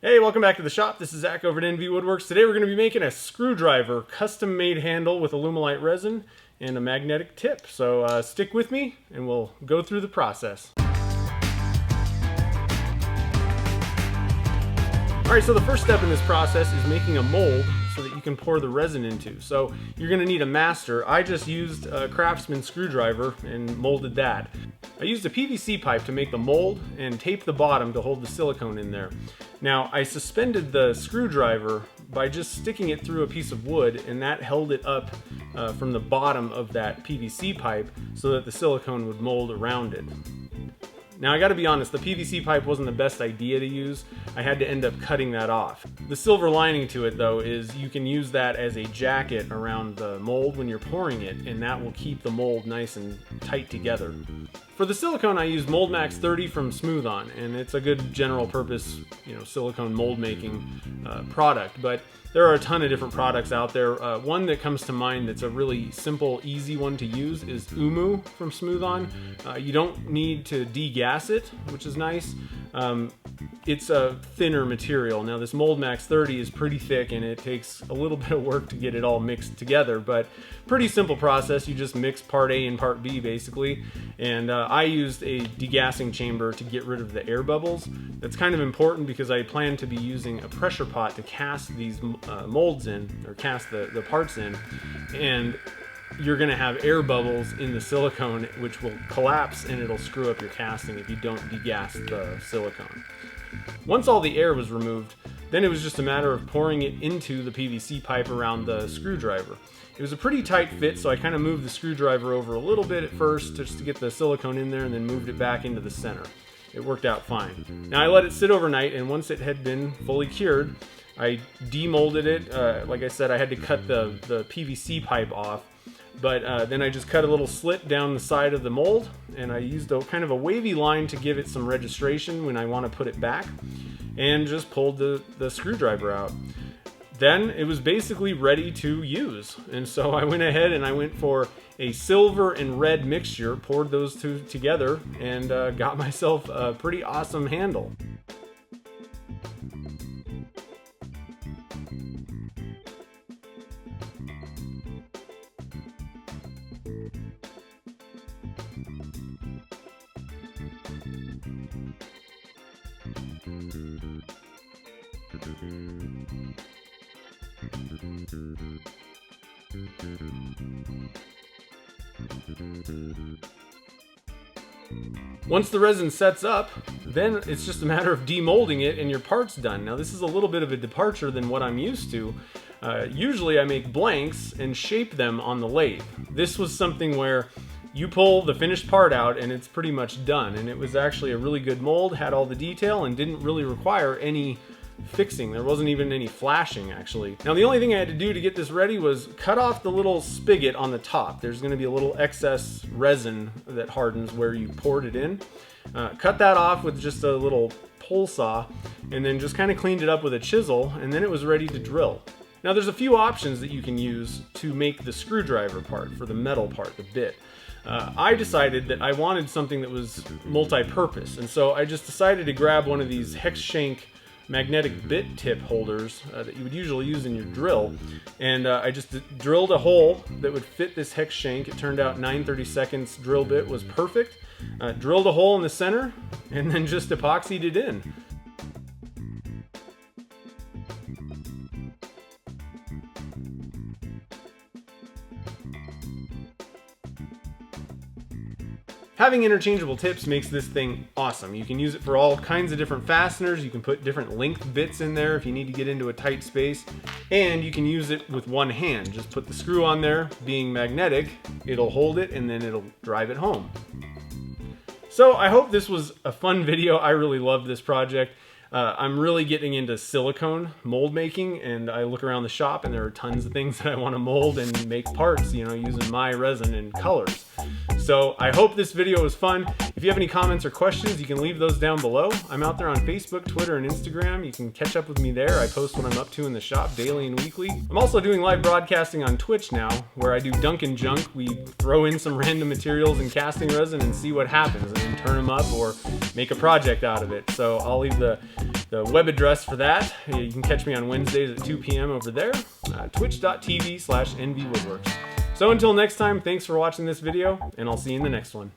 Hey, welcome back to the shop. This is Zach over at NV Woodworks. Today we're going to be making a screwdriver, custom-made handle with Alumilite resin and a magnetic tip. So stick with me and we'll go through the process. Alright, so the first step in this process is making a mold so that you can pour the resin into. So you're going to need a master. I just used a Craftsman screwdriver and molded that. I used a PVC pipe to make the mold and taped the bottom to hold the silicone in there. Now, I suspended the screwdriver by just sticking it through a piece of wood, and that held it up from the bottom of that PVC pipe so that the silicone would mold around it. Now, I gotta be honest, the PVC pipe wasn't the best idea to use. I had to end up cutting that off. The silver lining to it, though, is you can use that as a jacket around the mold when you're pouring it, and that will keep the mold nice and tight together. For the silicone, I use Mold Max 30 from Smooth On, and it's a good general purpose, silicone mold making product. But there are a ton of different products out there. One that comes to mind that's a really simple, easy one to use is Umu from Smooth On. You don't need to degas it, which is nice. It's a thinner material. Now this Mold Max 30 is pretty thick and it takes a little bit of work to get it all mixed together, but pretty simple process. You just mix part A and part B basically. And I used a degassing chamber to get rid of the air bubbles. That's kind of important because I plan to be using a pressure pot to cast these molds in, or cast the parts in, and you're going to have air bubbles in the silicone which will collapse and it'll screw up your casting if you don't degas the silicone. Once all the air was removed, then it was just a matter of pouring it into the PVC pipe around the screwdriver. It was a pretty tight fit, so I kind of moved the screwdriver over a little bit at first just to get the silicone in there and then moved it back into the center. It worked out fine. Now I let it sit overnight, and once it had been fully cured, I demolded it. Like I said, I had to cut the PVC pipe off, but then I just cut a little slit down the side of the mold, and I used a kind of a wavy line to give it some registration when I want to put it back, and just pulled the screwdriver out. Then it was basically ready to use, and so I went ahead and I went for a silver and red mixture, poured those two together, and got myself a pretty awesome handle. Once the resin sets up, then it's just a matter of demolding it and your part's done. Now this is a little bit of a departure than what I'm used to. Usually I make blanks and shape them on the lathe. This was something where you pull the finished part out and it's pretty much done, and it was actually a really good mold, had all the detail, and didn't really require any fixing. There wasn't even any flashing actually. Now the only thing I had to do to get this ready was cut off the little spigot on the top. There's going to be a little excess resin that hardens where you poured it in. Cut that off with just a little pole saw, and then just kind of cleaned it up with a chisel, and then it was ready to drill. Now there's a few options that you can use to make the screwdriver part, for the metal part, the bit. I decided that I wanted something that was multi-purpose, and so I just decided to grab one of these hex shank magnetic bit tip holders that you would usually use in your drill, and I just drilled a hole that would fit this hex shank. It turned out 9/32 drill bit was perfect. Drilled a hole in the center and then just epoxied it in. Having interchangeable tips makes this thing awesome. You can use it for all kinds of different fasteners. You can put different length bits in there if you need to get into a tight space. And you can use it with one hand. Just put the screw on there, being magnetic, it'll hold it and then it'll drive it home. So I hope this was a fun video. I really loved this project. I'm really getting into silicone mold making, and I look around the shop and there are tons of things that I want to mold and make parts, using my resin and colors. So I hope this video was fun. If you have any comments or questions, you can leave those down below. I'm out there on Facebook, Twitter, and Instagram. You can catch up with me there. I post what I'm up to in the shop daily and weekly. I'm also doing live broadcasting on Twitch now, where I do dunk and junk. We throw in some random materials and casting resin and see what happens, and then turn them up or make a project out of it. So I'll leave the the web address for that, you can catch me on Wednesdays at 2 p.m. over there, twitch.tv/nvwoodworks. So until next time, thanks for watching this video, and I'll see you in the next one.